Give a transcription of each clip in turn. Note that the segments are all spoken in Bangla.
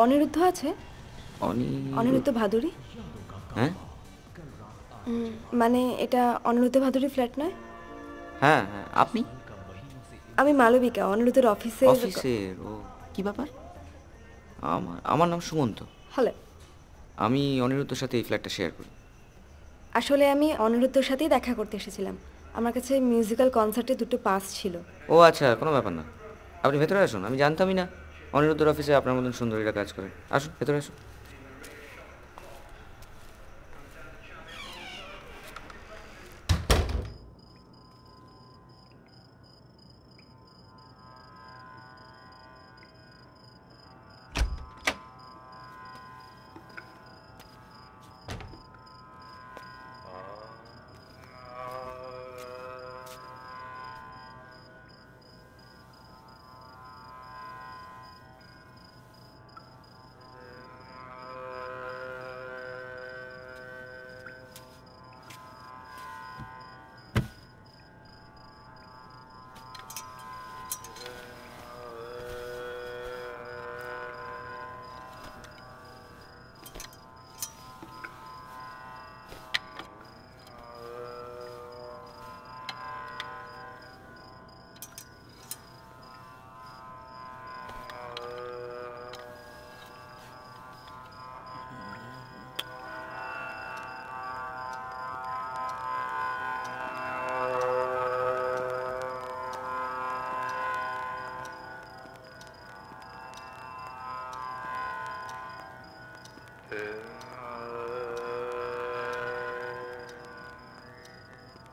অনিরুদ্ধ আছে? অনিরুদ্ধ ভাদুরী? হ্যাঁ, মানে এটা অনিরুদ্ধ ভাদুরী ফ্ল্যাট নয়? হ্যাঁ হ্যাঁ। আপনি? আমি মালবিকা, অনিরুদ্ধের অফিসের। অফিসের? ও, কি ব্যাপার? আমার নাম সুমন্ত। হ্যালো। আমি অনিরুদ্ধর সাথে এই ফ্ল্যাটটা শেয়ার করি। আসলে আমি অনিরুদ্ধর সাথেই দেখা করতে এসেছিলাম। আমার কাছে মিউজিক্যাল কনসার্টে 2টো পাস ছিল। ও আচ্ছা, কোনো ব্যাপার না। আপনি ভেতরে আসুন, আমি জানতামই না অনিরুদ্ধর অফিসে আপনার মতন সুন্দরীরা কাজ করে। আসুন, ভেতরে আসুন।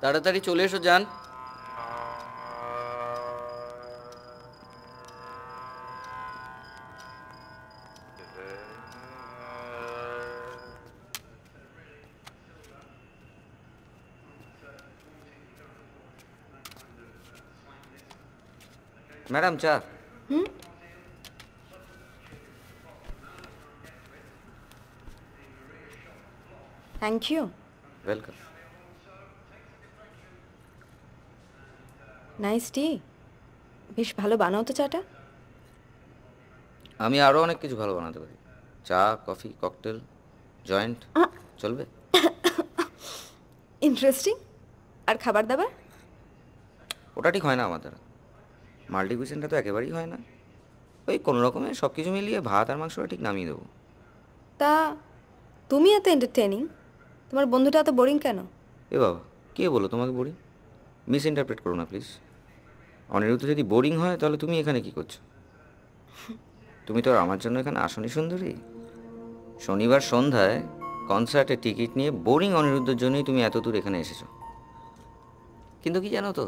তাড়াতাড়ি চলে এসো, যান। ম্যাডাম, চা। Thank you. Welcome. Nice tea. বেশ ভালো বানাও তো চাটা। আমি আরও অনেক কিছু ভালো বানাতে পারি। চা, কফি, ককটেল, জয়েন্ট, চলবে? ইন্টারেস্টিং। আর খাবার দাবার? ওটা ঠিক হয় না আমার দ্বারা। মাল্টি কুইজিনটা তো একেবারেই হয় না। ওই কোনো রকমে সব কিছু মিলিয়ে ভাত আর মাংসটা ঠিক নামিয়ে দেবো। তা তুমি এত এন্টারটেনিং, তোমার বন্ধুটা এত বোরিং কেন? এ বাবা, কে বলো তোমাকে বোরিং? মিস ইন্টারপ্রেট করো না প্লিজ। অনিরুদ্ধ যদি বোরিং হয় তাহলে তুমি এখানে কি করছো? তুমি তো আর আমার জন্য এখানে আসনি সুন্দরী। শনিবার সন্ধ্যায় কনসার্টে টিকিট নিয়ে বোরিং অনিরুদ্ধের জন্যই তুমি এত দূর এখানে এসেছো। কিন্তু কি জানো তো,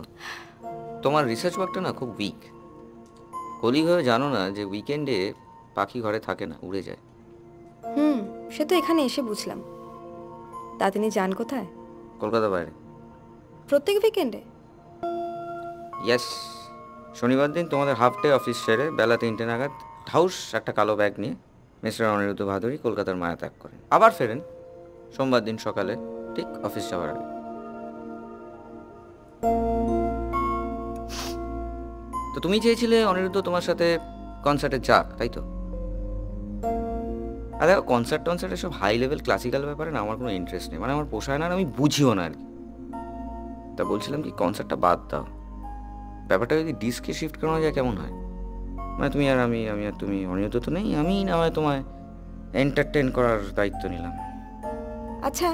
তোমার রিসার্চ ওয়ার্কটা না খুব উইক। কলিগভাবে জানো না যে উইকেন্ডে পাখি ঘরে থাকে না, উড়ে যায়। সে তো এখানে এসে বুঝলাম। তা তিনি যান কোথায়? কলকাতা বাইরে। প্রত্যেক উইকেন্ডে? ইয়েস। শনিবার দিন তোমাদের হাফ ডে অফিস সেরে বেলা 3টে নাগাদ ঢাউস একটা কালো ব্যাগ নিয়ে মিস্টার অনিরুদ্ধ ভাদুরী কলকাতার মায়া ত্যাগ করেন। আবার ফেরেন সোমবার দিন সকালে, ঠিক অফিস যাওয়ার আগে। তো তুমি চেয়েছিলে অনিরুদ্ধ তোমার সাথে কনসার্টে যাক, তাই তো? আর দেখো, কনসার্ট সব হাই লেভেল ক্লাসিক্যাল ব্যাপারে না আমার কোনো ইন্টারেস্ট নেই, মানে আমার পোষায় না আর আমি বুঝিও না আর কি। তা বলছিলাম কি, কনসার্টটা বাদ দাও। ব্যাপারটা যদি ডিস্কে শিফট করানো যায় কেমন হয়? মানে তুমি আর আমি আর তুমি, অনিরুদ্ধ তো নেই, আমি না হয় তোমায় এন্টারটেন করার দায়িত্ব নিলাম। আচ্ছা,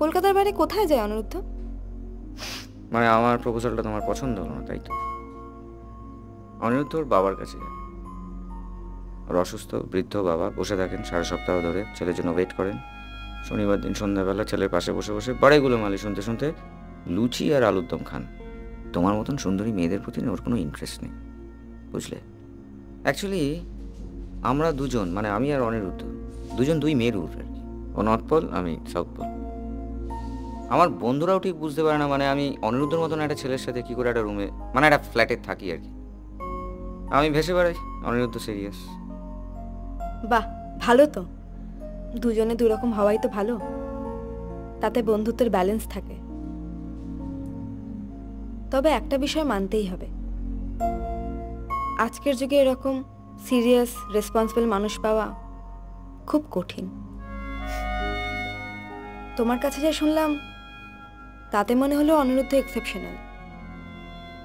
কলকাতার বাইরে কোথায় যায় অনিরুদ্ধ? মানে আমার প্রপোজালটা তোমার পছন্দ হলো না, তাই তো? অনিরুদ্ধ ওর বাবার কাছে যায়। ওর অসুস্থ বৃদ্ধ বাবা বসে থাকেন সারা সপ্তাহ ধরে, ছেলের জন্য ওয়েট করেন। শনিবার দিন সন্ধ্যাবেলা ছেলের পাশে বসে বসে বাড়িগুলো মালি শুনতে শুনতে লুচি আর আলুর দম খান। তোমার মতন সুন্দরী মেয়েদের প্রতি ওর কোনো ইন্টারেস্ট নেই, বুঝলে? অ্যাকচুয়ালি আমরা দুজন, মানে আমি আর অনিরুদ্ধ, দুজন দুই মেরুর আর কি। ও নর্থ পোল, আমি সাউথ পোল। আমার বন্ধুরাও ঠিক বুঝতে পারে না, মানে আমি অনিরুদ্ধর মতন একটা ছেলের সাথে কী করে একটা রুমে, মানে একটা ফ্ল্যাটে থাকি আর কি। আমি ভেসে বেড়াই, অনিরুদ্ধ সিরিয়াস। বাহ, ভালো তো। দুজনে দুরকম হওয়াই তো ভালো, তাতে বন্ধুত্বের ব্যালেন্স থাকে। তবে একটা বিষয় মানতেই হবে, আজকের যুগে এরকম সিরিয়াস রেসপন্সিবল মানুষ পাওয়া খুব কঠিন। তোমার কাছে যা শুনলাম তাতে মনে হলো অনিরুদ্ধ এক্সেপশনাল।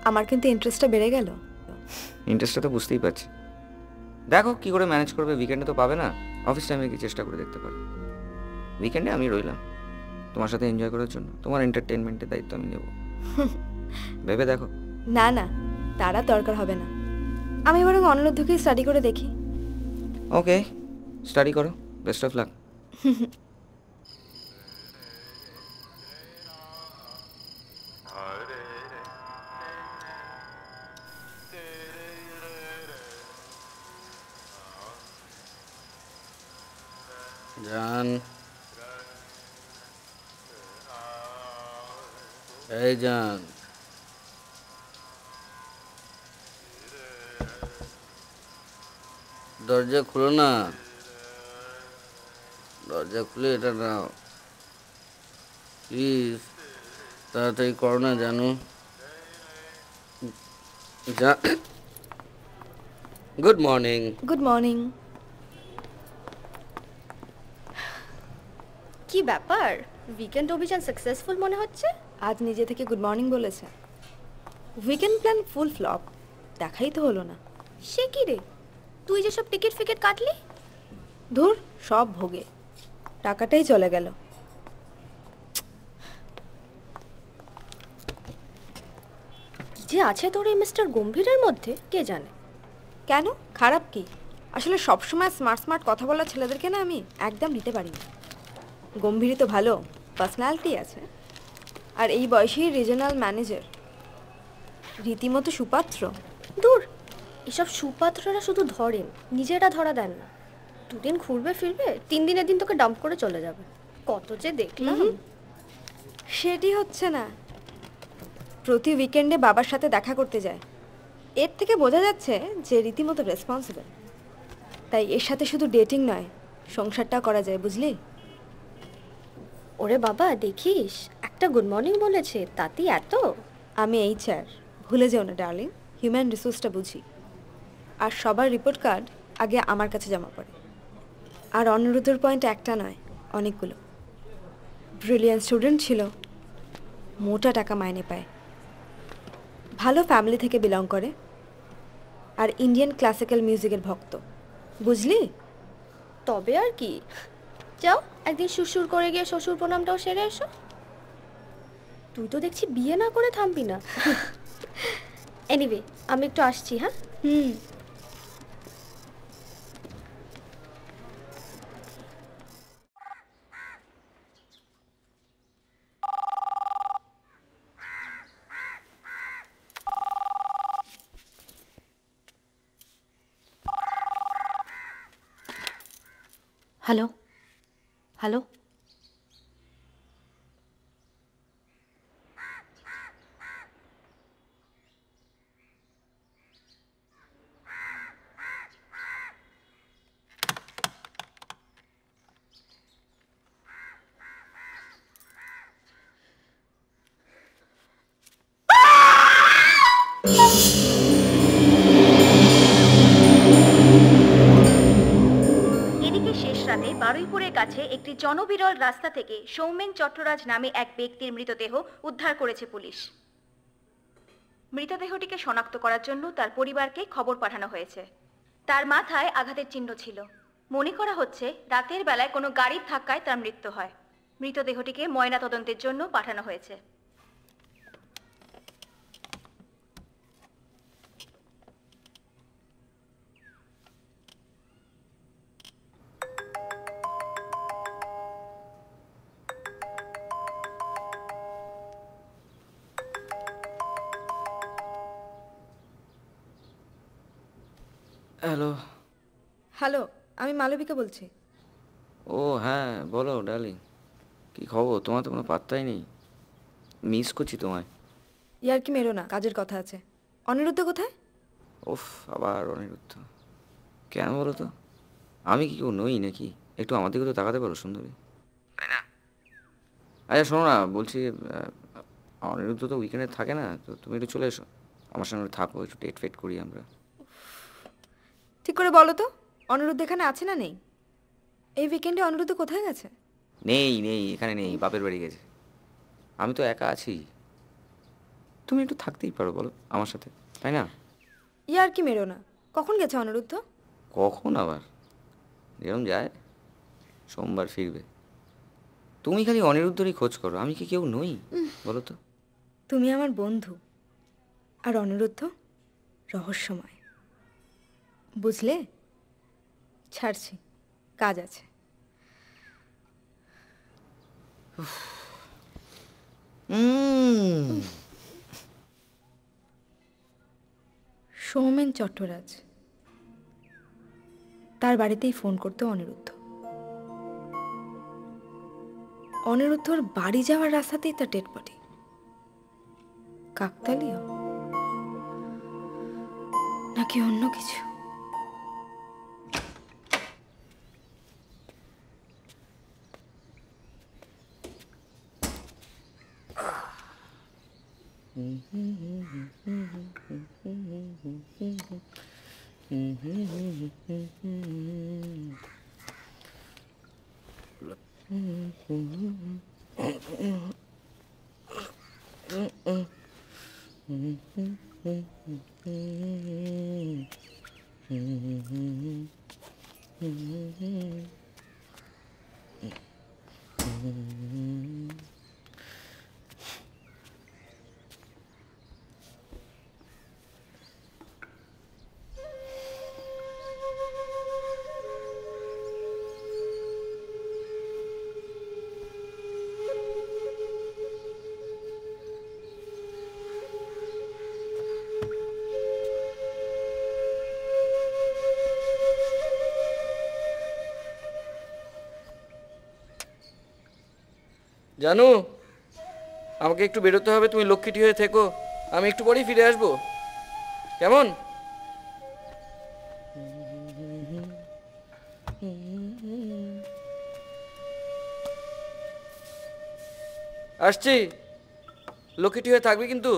আমার কিন্তু ইন্টারেস্টটা বেড়ে গেল। ইন্টারেস্টটা তো বুঝতেই পারছি। দেখো কি করে ম্যানেজ করবে, উইকেন্ডে তো পাবে না, অফিস টাইমে কি চেষ্টা করে দেখতে পারো। উইকেন্ডে আমি রইলাম তোমার সাথে এনজয় করার জন্য, তোমার এন্টারটেনমেন্টের দায়িত্ব আমি নেব। ভেবে দেখো। না না, তারা দরকার হবে না, আমি বরং অনিরুদ্ধকেই স্টাডি করে দেখি। ওকে, স্টাডি করো, বেস্ট অফ লাক। জান, এই জান, দরজা খুলো না, দরজা খুলে এটা নাও প্লিজ, তাড়াতাড়ি করো না জানো। Good morning. Good morning. কি ব্যাপার, উইকেন্ড অভিযান সাকসেসফুল মনে হচ্ছে? আজ নিজে থেকে গুড মর্নিং বলেছে। উইকেন্ড প্ল্যান ফুল ফ্লপ, দেখাই তো হলো না। সে কি রে, তুই যে সব টিকিট ফিকেট কাটলি? ধুর, সব ভোগে, টাকাটাই চলে গেল। কি যে আছে তোর এই মিস্টার গম্ভীরের মধ্যে কে জানে। কেন, খারাপ কি? আসলে সবসময় স্মার্ট স্মার্ট কথা বলা ছেলেদেরকে না আমি একদম নিতে পারি না। গম্ভীরই তো ভালো পার্সোনালিটি আছে, আর এই বয়সেই রিজনাল ম্যানেজার, রীতিমতো সুপাত্র। দূর, এসব সুপাত্ররা শুধু ধরেন, নিজেরা ধরা দেন না। দুদিন ঘুরবে ফিরবে, 3 দিনের দিন তোকে ডাম্প করে চলে যাবে। কত যে দেখলাম। সেটি হচ্ছে না, প্রতি উইকেন্ডে বাবার সাথে দেখা করতে যায়। এর থেকে বোঝা যাচ্ছে যে রীতিমতো রেসপন্সিবল। তাই এর সাথে শুধু ডেটিং নয়, সংসারটা করা যায়, বুঝলি? ওরে বাবা, দেখিস একটা গুড মর্নিং বলেছে তাতেই এত? আমি HR, ভুলে যেও না ডার্লিং, হিউম্যান রিসোর্সটা বুঝি। আর সবার রিপোর্ট কার্ড আগে আমার কাছে জমা পড়ে। আর অনিরুদ্ধর পয়েন্ট একটা নয়, অনেকগুলো। ব্রিলিয়ান্ট স্টুডেন্ট ছিল, মোটা টাকা মাইনে পায়, ভালো ফ্যামিলি থেকে বিলং করে, আর ইন্ডিয়ান ক্লাসিক্যাল মিউজিকের ভক্ত, বুঝলি? তবে আর কি, যাও একদিন শ্বশুর করে গিয়ে শ্বশুর প্রণামটাও সেরে এসো। তুই তো দেখছি বিয়ে না করে থামবি না। এনিওয়ে, আমি একটু আসছি। হ্যাঁ, হ্যালো, হ্যালো। এদিকে শেষ রাতে বারুইপুরের কাছে একটি জনবিরল রাস্তা থেকে সৌমেন চট্টরাজ নামে এক ব্যক্তির মৃতদেহ উদ্ধার করেছে পুলিশ। মৃতদেহটিকে শনাক্ত করার জন্য তার পরিবারকে খবর পাঠানো হয়েছে। তার মাথায় আঘাতের চিহ্ন ছিল। মনে করা হচ্ছে রাতের বেলায় কোনো গাড়ির ধাক্কায় তার মৃত্যু হয়। মৃতদেহটিকে ময়নাতদন্তের জন্য পাঠানো হয়েছে। হ্যালো। হ্যালো, আমি মালবিকা বলছি। ও হ্যাঁ, বলো ডার্লিং, কী খবর? তোমার তো কোনো পাত্তাই নেই, মিস করছি তোমায়। ইয়ার কি মেরো না, কাজের কথা আছে। অনিরুদ্ধ কোথায়? উফ, আবার অনিরুদ্ধ কেন বলো তো? আমি কি কেউ নই নাকি? একটু আমার দিকে তো তাকাতে পারো সুন্দরী, তাই না? আচ্ছা শোনো না, বলছি অনিরুদ্ধ তো উইকেন্ডে থাকে না, তো তুমি একটু চলে এসো আমার সঙ্গে, থাকো, একটু ডেট ফেট করি আমরা। ঠিক ঠিক করে বলো তো, অনিরুদ্ধ এখানে আছে না নেই? এই উইকেন্ডে অনিরুদ্ধ কোথায় গেছে? নেই নেই, এখানে নেই, বাপের বাড়ি গেছে। আমি তো একা আছি, তুমি একটু থাকতেই পারো বলো আমার সাথে, তাই না? ইয়ার কি মেরো না, কখন গেছে অনিরুদ্ধ? কখন আবার, যেরকম যায়, সোমবার ফিরবে। তুমি খালি অনিরুদ্ধরই খোঁজ করো, আমি কি কেউ নই বলো তো? তুমি আমার বন্ধু, আর অনিরুদ্ধ রহস্যময়, বুঝলে? ছাড়ছি, কাজ আছে। সৌমেন চট্টরাজ, তার বাড়িতেই ফোন করতো অনিরুদ্ধ। অনিরুদ্ধর বাড়ি যাওয়ার রাস্তাতেই তার ডেড বডি। কাকতালীয় নাকি অন্য কিছু? জানু, আমাকে একটু বেরোতে হবে, তুমি লক্ষ্মীটি হয়ে থেকো, আমি একটু পরেই ফিরে আসবো, কেমন? আসছি, লক্ষ্মীটি হয়ে থাকবে কিন্তু।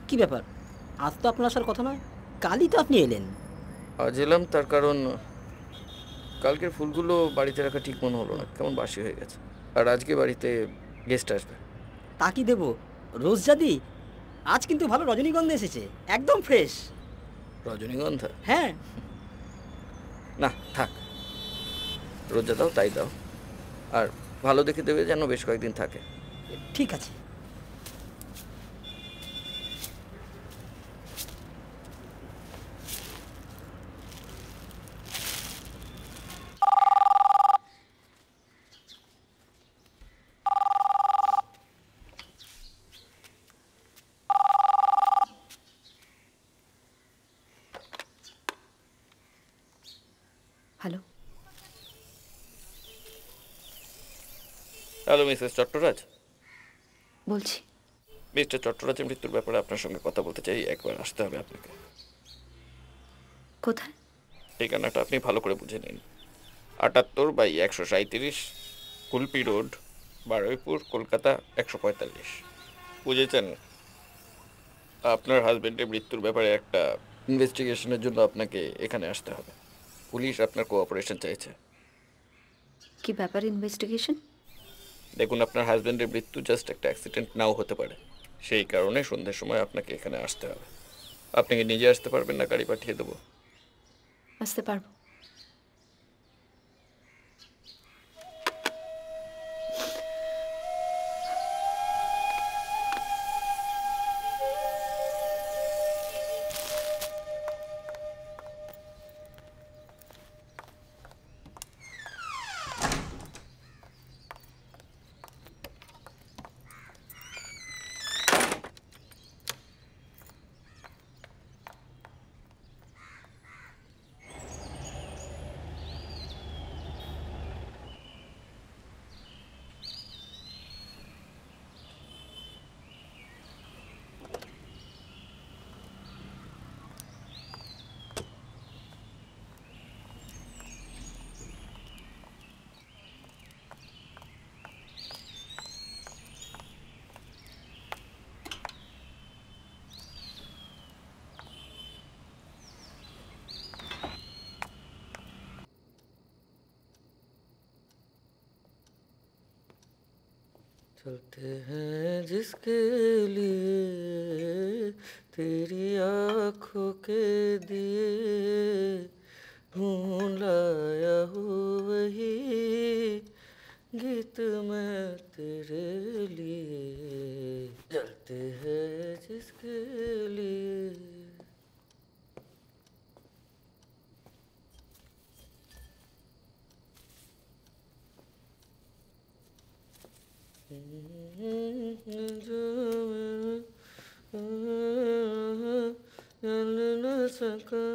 কি ব্যাপার, আজ তো আপনার আসার কথা নয়, কালই তো আপনি এলেন। আজ এলাম তার কারণ কালকের ফুলগুলো বাড়িতে রাখা ঠিক মনে হলো না, কেমন বাসি হয়ে গেছে। আর আজকে বাড়িতে গেস্ট আসবে। তা কি দেবো, রোজ জাদি? আজ কিন্তু ভালো রজনীগন্ধা এসেছে, একদম ফ্রেশ। রজনীগন্ধা? হ্যাঁ। না থাক, রোজ যা দাও তাই দাও, আর ভালো দেখে দেবে যেন বেশ কয়েকদিন থাকে। ঠিক আছে। Hello, hello Mrs Chattoraj. বলছি। মিস্টার চট্টরাজের মৃত্যুর ব্যাপারে আপনার সঙ্গে কথা বলতে চাই, একবার আসতে হবে আপনাকে। কোথায়? ঠিকানাটা আপনি ভালো করে বুঝে নিন। 78/137 কুলপি রোড, বারুইপুর, কলকাতা 145। বুঝেছেন? আপনার হাজবেন্ডের মৃত্যুর ব্যাপারে একটা ইনভেস্টিগেশনের জন্য আপনাকে এখানে আসতে হবে। পুলিশ আপনার কোঅপারেশন চাইছে। কি ব্যাপার ইনভেস্টিগেশন? দেখুন, আপনার হাজবেন্ডের মৃত্যু জাস্ট একটা অ্যাক্সিডেন্ট নাও হতে পারে, সেই কারণে সন্ধ্যের সময় আপনাকে এখানে আসতে হবে। আপনি কি নিজে আসতে পারবেন না গাড়ি পাঠিয়ে দেবো? আসতে পারবো। चलते हैं जिसके लिए तेरी आँखों के दिए ढूंढ लाया हूँ वही गीत मैं तेरे लिए चलते हैं जिसके लिए। चल न सका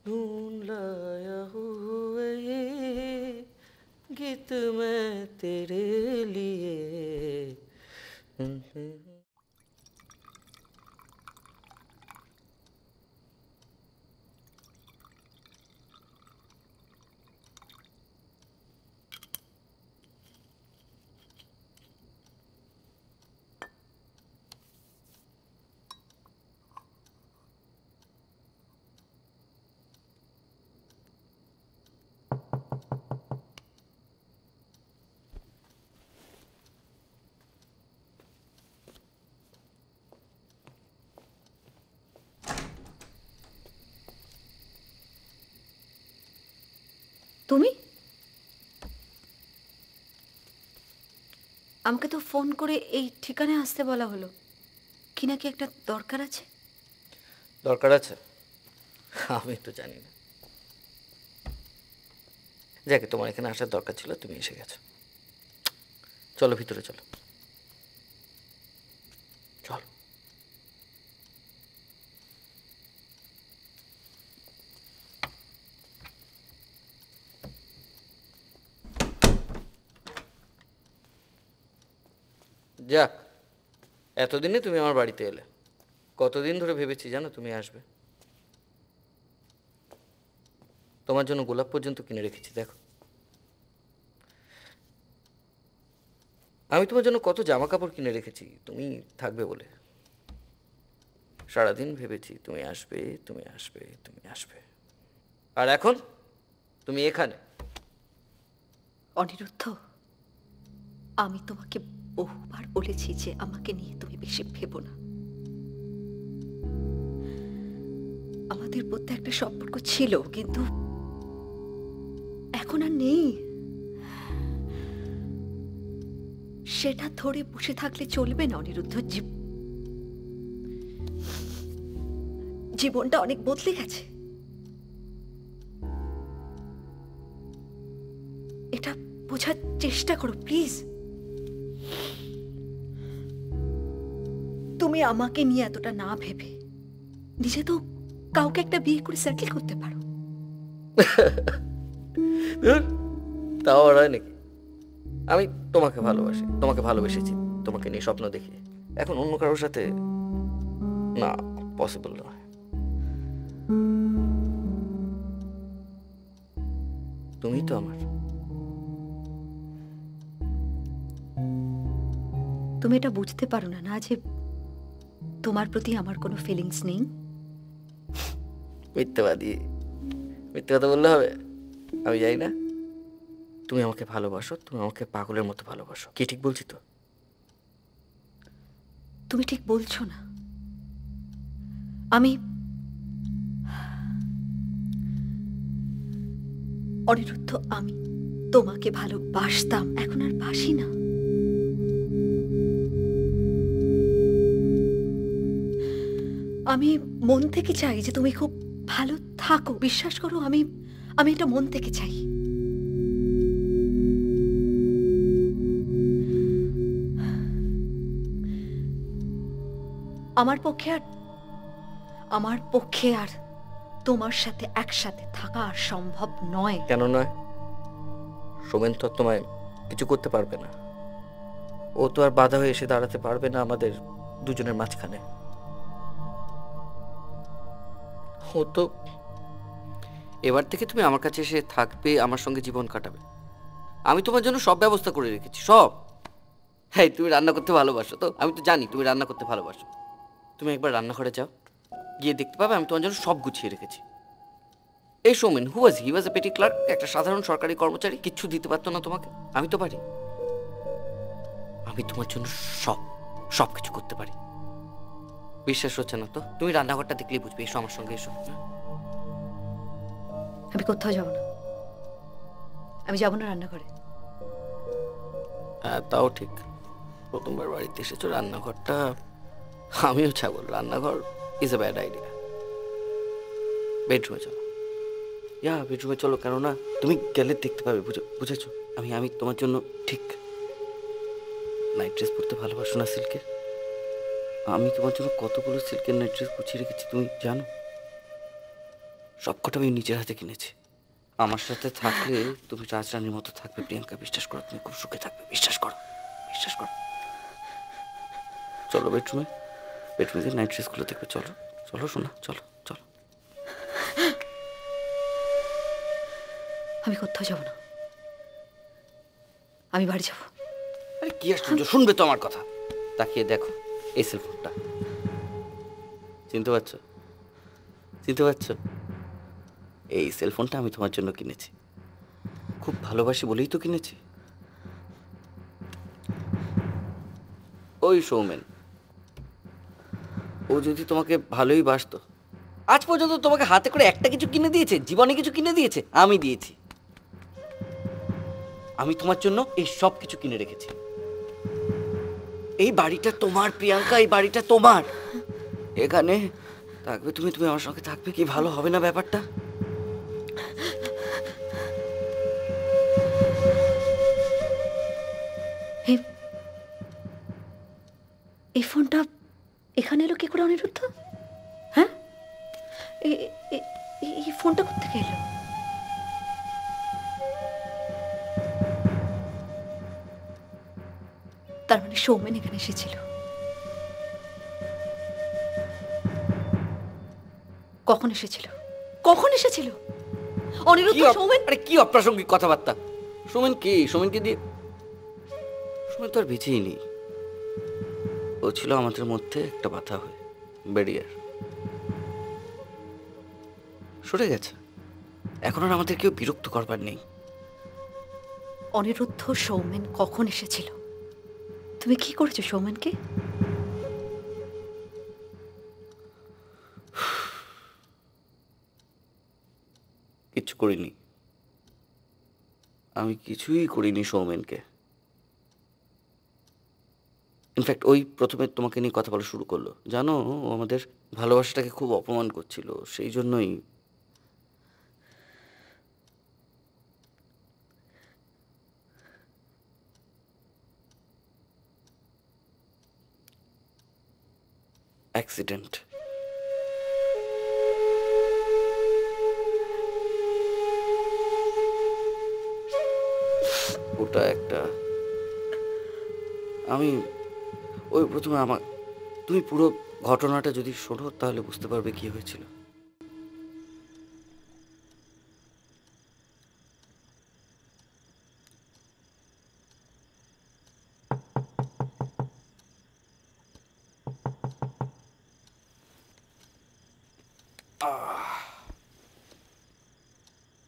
ढूंढ लाया हुआ ये गीत मैं तेरे लिए। তুমি আমাকে তো ফোন করে এই ঠিকানায় আসতে বলা হলো, কি নাকি একটা দরকার আছে। দরকার আছে আমি তো জানি না। যাকে তোমার এখানে আসার দরকার ছিল তুমি এসে গেছো। চলো ভিতরে চলো চলো। যাক, এতদিনে তুমি আমার বাড়িতে এলে। কতদিন ধরে ভেবেছি জানো তুমি আসবে। তোমার জন্য গোলাপ পর্যন্ত কিনে রেখেছি দেখো। আমি তোমার জন্য কত জামা কাপড় কিনে রেখেছি তুমি থাকবে বলে। সারাদিন ভেবেছি তুমি আসবে তুমি আসবে তুমি আসবে, আর এখন তুমি এখানে। অনিরুদ্ধ, আমি তোমাকে বহুবার বলেছি যে আমাকে নিয়ে তুমি বেশি ভেবো না। আমাদের মধ্যে একটা সম্পর্ক ছিল, কিন্তু এখন আর নেই। সেটা ধরে বসে থাকলে চলবে না অনিরুদ্ধ। জীবনটা অনেক বদলে গেছে। এটা বোঝার চেষ্টা করো প্লিজ। তুমি আমাকে নিয়ে এতটা না ভেবে নিজে তো কাউকে একটা বিয়ে করে সেটেল করতে পারো। তাও আর হয় নাকি? আমি তোমাকে ভালোবাসি, তোমাকে ভালোবেসেছি, তোমাকে নিয়ে স্বপ্ন দেখি। এখন অন্য কারোর সাথে না, পসিবল নয়। তুমি তো আমার। তুমি এটা বুঝতে পারো না না যে তোমার প্রতি আমার কোনো ফিলিংস নেই। মিথ্যাবাদী, মিথ্যে কথা বললে হবে? আমি যাই না। তুমি আমাকে ভালোবাসো, তুমি আমাকে পাগলের মতো ভালোবাসো। কি ঠিক বলছি তো? তুমি ঠিক বলছো না। আমি অনিরুদ্ধ, আমি তোমাকে ভালোবাসতাম, এখন আর বাসি না। আমি মন থেকে চাই যে তুমি খুব ভালো থাকো। বিশ্বাস করো, আমি এটা মন থেকে চাই। আমার পক্ষে আর তোমার সাথে একসাথে থাকা আর সম্ভব নয়। কেন নয়? সোমেন তো তোমায় কিছু করতে পারবে না। ও তো আর বাধা হয়ে এসে দাঁড়াতে পারবে না আমাদের দুজনের মাঝখানে। ও তো এবার থেকে তুমি আমার কাছে এসে থাকবে, আমার সঙ্গে জীবন কাটাবে। আমি তোমার জন্য সব ব্যবস্থা করে রেখেছি, সব। হ্যাঁ, তুমি রান্না করতে ভালোবাসো তো? আমি তো জানি তুমি রান্না করতে ভালোবাসো। তুমি একবার রান্নাঘরে যাও, গিয়ে দেখতে পাবে আমি তোমার জন্য সব গুছিয়ে রেখেছি। এই সৌমেন হি ওয়াজ এ পেটি ক্লার্ক, একটা সাধারণ সরকারি কর্মচারী, কিচ্ছু দিতে পারতো না তোমাকে। আমি তো পারি, আমি তোমার জন্য সব কিছু করতে পারি। বিশ্বাস হচ্ছে না তো? তুমি রান্নাঘরটা দেখলেই বুঝবে। এসো আমার সঙ্গে, এসো। আমি কোথাও যাব না, আমি যাব না রান্নাঘরে। হ্যাঁ তাও ঠিক, প্রথমবার বাড়িতে এসেছো, রান্নাঘরটা আমিও ছাগল, রান্নাঘর ইজ এ ব্যাড আইডিয়া। বেডরুমে চলো, বেডরুমে চলো, কেননা তুমি গেলে দেখতে পাবে, বুঝেছো? আমি তোমার জন্য ঠিক নাইট ড্রেস পরতে ভালোবাসো না সিল্কের? আমি তোমার জন্য কতগুলো সিল্কের নাইট ড্রেস গুছিয়ে রেখেছি তুমি জানো? সবকটা আমি নিজের হাতে কিনেছি। আমার সাথে থাকলে তুমি রাজরানীর মতো থাকবে প্রিয়াঙ্কা, বিশ্বাস করো, তুমি খুব সুখে থাকবে, বিশ্বাস করো। চলো বেডরুমে গিয়ে নাইট ড্রেসগুলো দেখবে। চলো শোনা, চলো। আমি কোথাও যাব না, আমি বাড়ি যাব। আরে কি আশ্চর্য, শুনবে তো আমার কথা। তাকিয়ে দেখো এই সেলফোনটা, চিনতে পারছো? এই সেলফোনটা আমি তোমার জন্য কিনেছি, খুব ভালোবাসি বলেই তো কিনেছি। ওই সৌমেন, ও যদি তোমাকে ভালোই বাসতো, আজ পর্যন্ত তোমাকে হাতে করে একটা কিছু কিনে দিয়েছে? জীবনে কিছু কিনে দিয়েছে? আমি দিয়েছি। আমি তোমার জন্য এই সব কিছু কিনে রেখেছি। এই বাড়িটা তোমার প্রিয়াঙ্কা, এই বাড়িটা তোমার। এখানে থাকবে তুমি আমার সঙ্গে থাকবে, কি ভালো হবে না ব্যাপারটা? এই ফোনটা এখানে এলো কি করে অনিরুদ্ধ? হ্যাঁ, এই ফোনটা কোত্থেকে এলো? তার মানে সৌমেন এখানে এসেছিল। কখন এসেছিল অনিরুদ্ধ? সৌমেন, আরে কি অপ্রাসঙ্গিক কথাবার্তা! সৌমেনকে দিয়ে সৌমেন তো আর বেঁচেই নেই। ও ছিল আমাদের মধ্যে একটা বাধা হয়ে, ব্যারিয়ার। সরে গেছে, এখন আর আমাদের কেউ বিরক্ত করবার নেই। অনিরুদ্ধ সৌমেন কখন এসেছিল? তুমি কি করেছো সৌমেনকে? কিচ্ছু করিনি, আমি কিছুই করিনি সৌমেনকে। ইনফ্যাক্ট ওই প্রথমে তোমাকে নিয়ে কথা বলা শুরু করলো, জানো? ও আমাদের ভালোবাসাটাকে খুব অপমান করছিল, সেই জন্যই। অ্যাক্সিডেন্ট। ওটা একটা, আমি ওই প্রথমে তুমি পুরো ঘটনাটা যদি শোনো তাহলে বুঝতে পারবে কি হয়েছিল।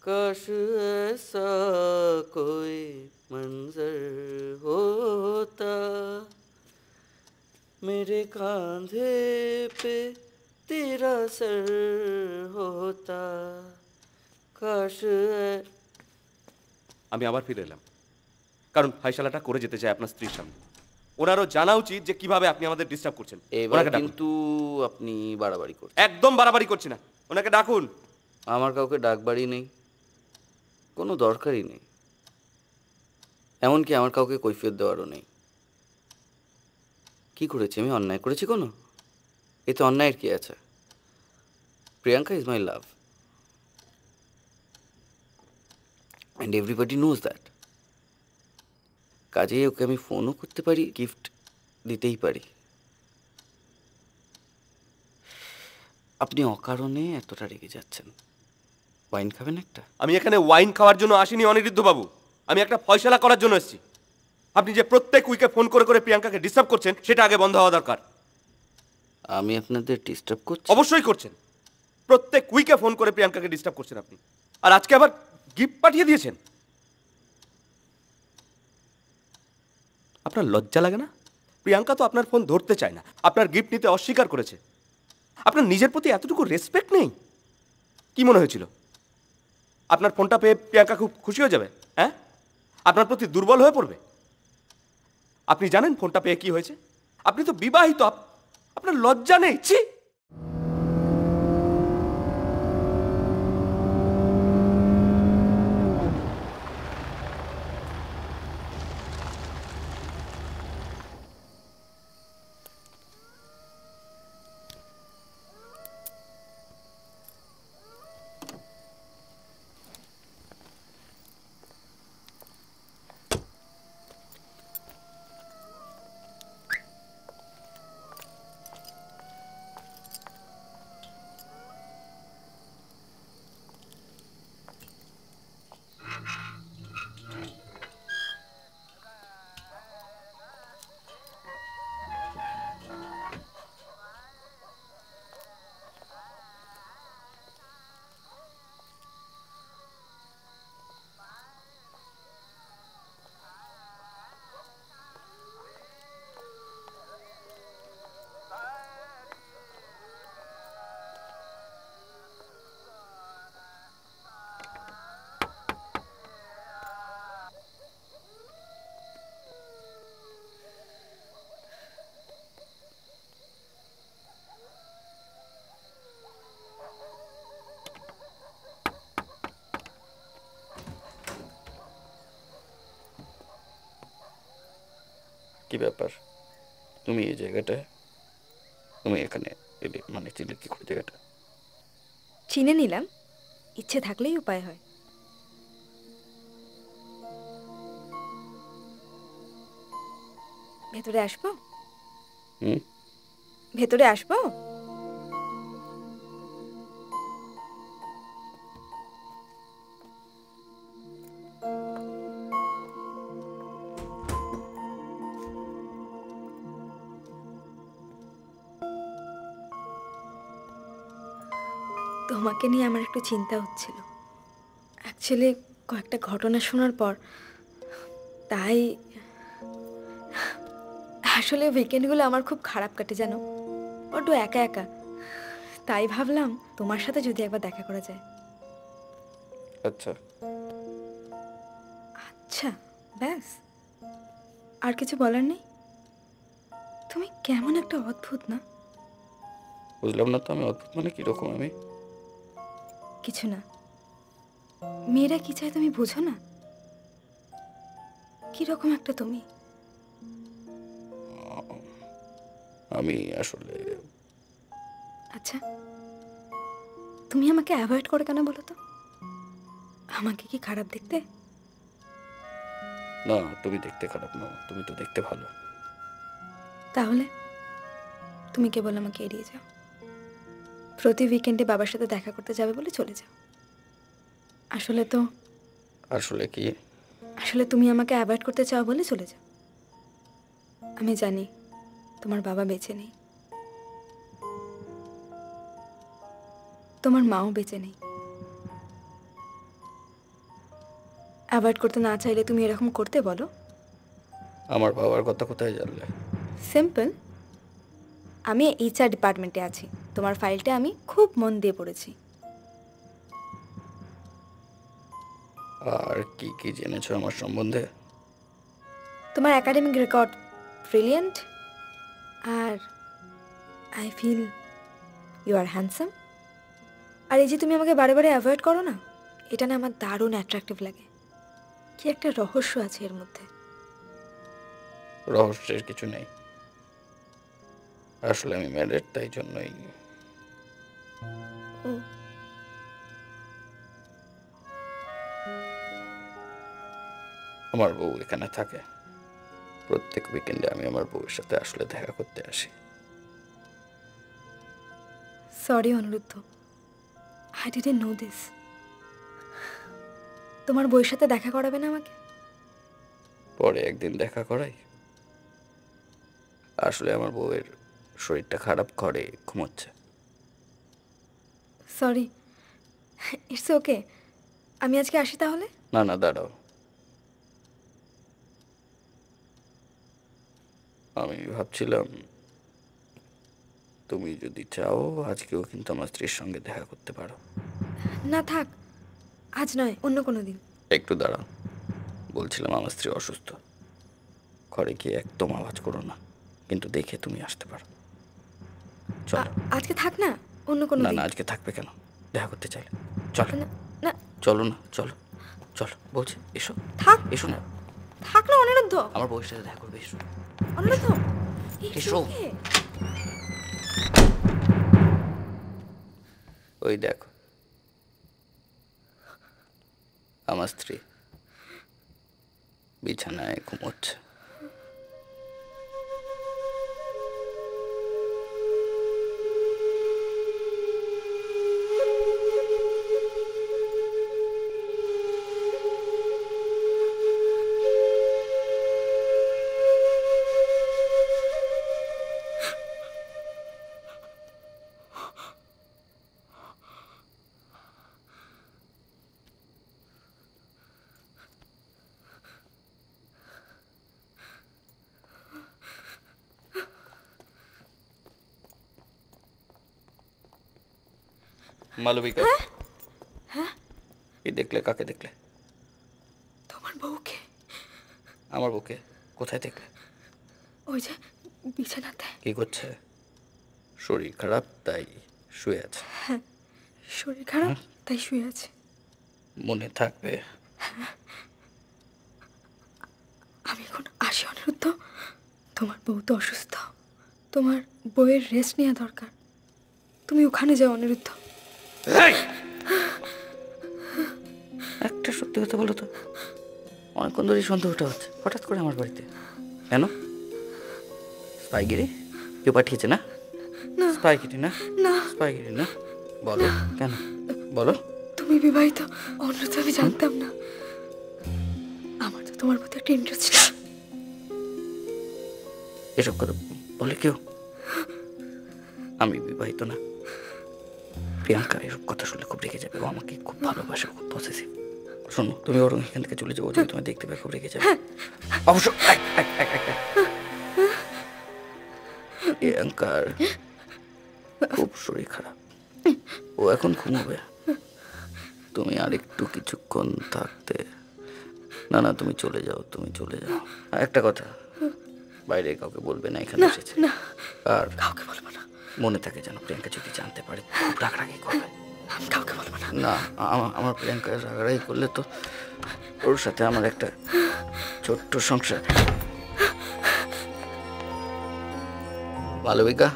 काश ऐसा कोई मंजर होता, मेरे कांधे पे तेरा सर होता, काश। আমি আবার ফিরে এলাম কারণ ফাইসালাটা করে যেতে চাই আপনার স্ত্রীর সামনে। ওনারও জানা উচিত যে কিভাবে আপনি আমাদের ডিস্টার্ব করছেন। এবার কিন্তু আপনি বাড়াবাড়ি করছেন। একদম বাড়াবাড়ি করছি না, ওনাকে ডাকুন। আমার কাউকে ডাকবাড়ি নেই, কোনো দরকারই নেই, এমনকি আমার কাউকে কৈফিয়ত দেওয়ারও নেই। কি করেছি আমি? অন্যায় করেছি কোনো? এতে অন্যায়ের কি আছে? Priyanka is my love and everybody knows that. কাজেই ওকে আমি ফোনও করতে পারি, গিফট দিতেই পারি। আপনি অকারণে এতটা রেগে যাচ্ছেন। ওয়াইন খাবেন একটা? আমি এখানে ওয়াইন খাওয়ার জন্য আসিনি অনিরুদ্ধ বাবু, আমি একটা ফয়সালা করার জন্য এসেছি। আপনি যে প্রত্যেক উইকে ফোন করে করে প্রিয়াঙ্কাকে ডিস্টার্ব করছেন সেটা আগে বন্ধ হওয়া দরকার। আমি আপনাদের ডিস্টার্ব করছি? অবশ্যই করছেন। প্রত্যেক উইকে ফোন করে প্রিয়াঙ্কাকে ডিস্টার্ব করছেন আপনি, আর আজকে আবার গিফট পাঠিয়ে দিয়েছেন। আপনার লজ্জা লাগে না? প্রিয়াঙ্কা তো আপনার ফোন ধরতে চায় না, আপনার গিফট নিতে অস্বীকার করেছে। আপনার নিজের প্রতি এতটুকু রেসপেক্ট নেই? কি মনে হয়েছিল আপনার ফোনটা পেয়ে প্রিয়াঙ্কা খুব খুশি হয়ে যাবে? হ্যাঁ, আপনার প্রতি দুর্বল হয়ে পড়বে? আপনি জানেন ফোনটা পেয়ে কি হয়েছে? আপনি তো বিবাহিত, আপনার লজ্জা নেই? ছি! কি ব্যাপার, তুমি এই জায়গাটায়, তুমি এখানে এলে মানে চিনলে কি করে জায়গাটা? চিনে নিলাম, ইচ্ছে থাকলেই উপায় হয়। ভেতরে আসবো? ভেতরে আসবো? তোমাকে নিয়ে আমার একটু চিন্তা হচ্ছিল। অ্যাকচুয়ালি কয়েকটা ঘটনা শোনার পর, তাই আসলে উইকেন্ডগুলো আমার খুব খারাপ কাটে জানো, বড্ড একা একা। তাই ভাবলাম তোমার সাথে যদি একবার দেখা করা যায়। আচ্ছা আচ্ছা, ব্যাস, আর কিছু বলার নেই? তুমি কেমন একটা অদ্ভুত না? বুঝলাম না তো, আমি অদ্ভুত মানে কিরকম? আমি কিছু না, মেয়েরা কি চায় তুমি বুঝো না? কিরকম একটা তুমি। আমি আসলে আচ্ছা, তুমি আমাকে অ্যাভয়েড করে কেন বলো তো? আমাকে কি খারাপ দেখতে? না, তুমি দেখতে খারাপ না, তুমি তো দেখতে ভালো। তাহলে তুমি কেবল আমাকে এড়িয়ে যাও। প্রতি উইকেন্ডে বাবার সাথে দেখা করতে যাবে বলে চলে যাও। আসলে তো আসলে কি? আসলে তুমি আমাকে অ্যাভয়েড করতে চাও বলে চলে যাও। আমি জানি তোমার বাবা বেঁচে নেই, তোমার মাও বেঁচে নেই। অ্যাভয়েড করতে না চাইলে তুমি এরকম করতে বলো? আমার বাবার কথা কোথায় জানলে? সিম্পল, আমি এইচআর ডিপার্টমেন্টে আছি, তোমার ফাইলটা আমি খুব মন দিয়ে পড়েছি। আর কি কি জেনেছো আমার সম্বন্ধে? তোমার একাডেমিক রেকর্ড ব্রিলিয়েন্ট, আর I feel you are handsome. আর এই যে তুমি আমাকে বারে বারে অ্যাভয়েড করো না, এটা না আমার দারুণ অ্যাট্রাকটিভ লাগে। কি একটা রহস্য আছে এর মধ্যে। রহস্যের কিছু নেই, আসলে আমি ম্যারেড, তাই জন্যই। আমার বউ এখানে থাকে, প্রত্যেক উইকেন্ডে আমি আমার বউয়ের সাথে আসলে দেখা করতে আসি। Sorry Aniruddha, I didn't know this. তোমার বউয়ের সাথে দেখা করাবে না আমাকে? পরে একদিন দেখা করাই। আসলে আমার বউয়ের শরীরটা খারাপ, ঘরে ঘুমোচ্ছে। Sorry, it's okay. আমি আজকে আসি তাহলে? না না, দাঁড়াও। আমি ভাবছিলাম তুমি যদি চাও আজকেও কিন্তু আমার স্ত্রীর সঙ্গে দেখা করতে পারো। না থাক, আজ নয়, অন্য কোনো দিন। একটু দাঁড়াও, বলছিলাম আমার স্ত্রী অসুস্থ, ঘরে গিয়ে একদম আওয়াজ করো না, কিন্তু দেখে তুমি আসতে পারো। চলো। আজকে থাক না, অন্য কোনো না দিন। না, আজকে থাকবে কেন? দেখা করতে চাইলে চলো। না না, চলো না, চলো চলো বলছি, এসো। থাক। এসো না, থাক না অনিরুদ্ধ। আমার বউয়ের সাথে দেখা করবে, এসো। অনিরুদ্ধ, এসো। ওই দেখো আমার স্ত্রী বিছানায় ঘুমোচ্ছে। মালবিকা, কি দেখলে? কাকে দেখলে? তোমার বউকে। আমার বউকে? কোথায় দেখলে? ওই যে বিছানাতে। কি করছে? শরীর খারাপ তাই শুয়ে আছে? হ্যাঁ, শরীর খারাপ তাই শুয়ে আছে। মনে থাকবে। আমি এখন আসি অনিরুদ্ধ। তোমার বউ তো অসুস্থ, তোমার বউয়ের রেস্ট নেওয়া দরকার। তুমি ওখানে যাও অনিরুদ্ধ। একটা সত্যি কথা বলো তো, অনেকক্ষণ ধরেই সন্দেহটা হচ্ছে হঠাৎ করে আমার বাড়িতে কেন? স্পাইগিরি কেউ পাঠিয়েছে? না স্পাইগিরি, না না স্পাইগিরি না। বলো কেন, বলো। তুমি বিবাহিত অনিরুদ্ধ, আমি জানতাম না। আমার তো তোমার প্রতি একটা ইন্টারেস্ট ছিল। এসব কথা বলে কেউ? আমি বিবাহিত না। প্রিয়াঙ্কা এসব কথা শুনলে খুব রেগে যাবে, ও আমাকে খুব ভালোবাসে, খুব পসেসিভ। শোনো, তুমি ওর এখান থেকে চলে যাবো, যদি তোমায় দেখতে পাই খুব রেগে যাবে। অবশ্য প্রিয়াঙ্কার খুব শরীর খারাপ, ও এখন ঘুমোবে। তুমি আর একটু কিছুক্ষণ থাকতে। না না, তুমি চলে যাও, তুমি চলে যাও। একটা কথা, বাইরে কাউকে বলবে না এখানে এসেছে। আর কাউকে বলবো না। মনে থাকে যেন, প্রিয়াঙ্কা যদি জানতে পারে খুব রাগারাগি করবে। আমি কাউকে বলবো না। না, আমার প্রিয়াঙ্কা রাগারাগি করলে তো ওর সাথে আমার একটা ছোট্ট সংসার। মালবিকা,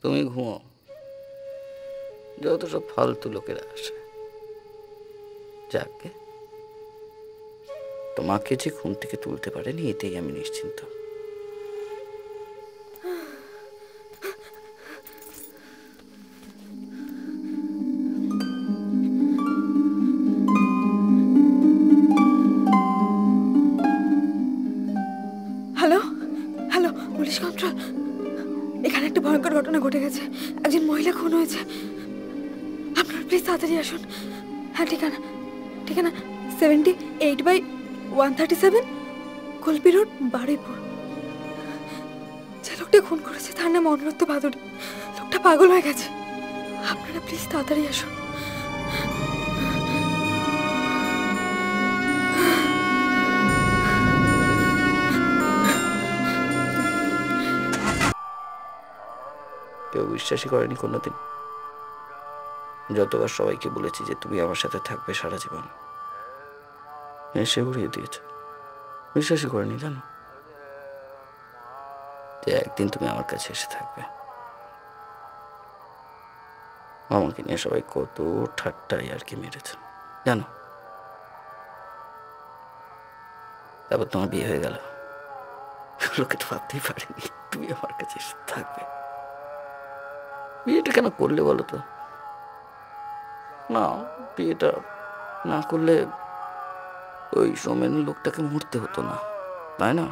তুমি ঘুমো, যত সব ফালতু লোকেরা আসে। যাকে তোমাকে যে ঘুম থেকে তুলতে পারেনি, এতেই আমি নিশ্চিন্ত। Hello hello, police control. এখানে একটা ভয়ঙ্কর ঘটনা ঘটে গেছে, একজন মহিলা খুন হয়েছে। আপনারা প্লিজ তাড়াতাড়ি আসুন। হ্যাঁ, ঠিকানা ঠিকানা 78/137 কল্পি রোড, বারুইপুর। যে লোকটা খুন করেছে তার নাম অনিরুদ্ধ ভাদুড়ী। লোকটা পাগল হয়ে গেছে। আপনারা প্লিজ তাড়াতাড়ি আসুন। কেউ বিশ্বাসই করেনি কোনোদিন। যতবার সবাইকে বলেছি যে তুমি আমার সাথে থাকবে সারা জীবন, এসে উড়িয়ে দিয়েছ। বিশ্বাসই করেনি, জানো যে একদিন তুমি আমার কাছে এসে থাকবে। আমাকে নিয়ে সবাই কত ঠাট্টাই আর কি মেরেছে। জানো, তারপর তোমার বিয়ে হয়ে গেল। লোকে তো ভাবতেই পারেনি তুমি আমার কাছে এসে থাকবে। বিয়েটা কেন করলে বলো তো? না, বিয়েটা না করলে ওই সোমেন লোকটাকে মরতে হতো না, তাই না?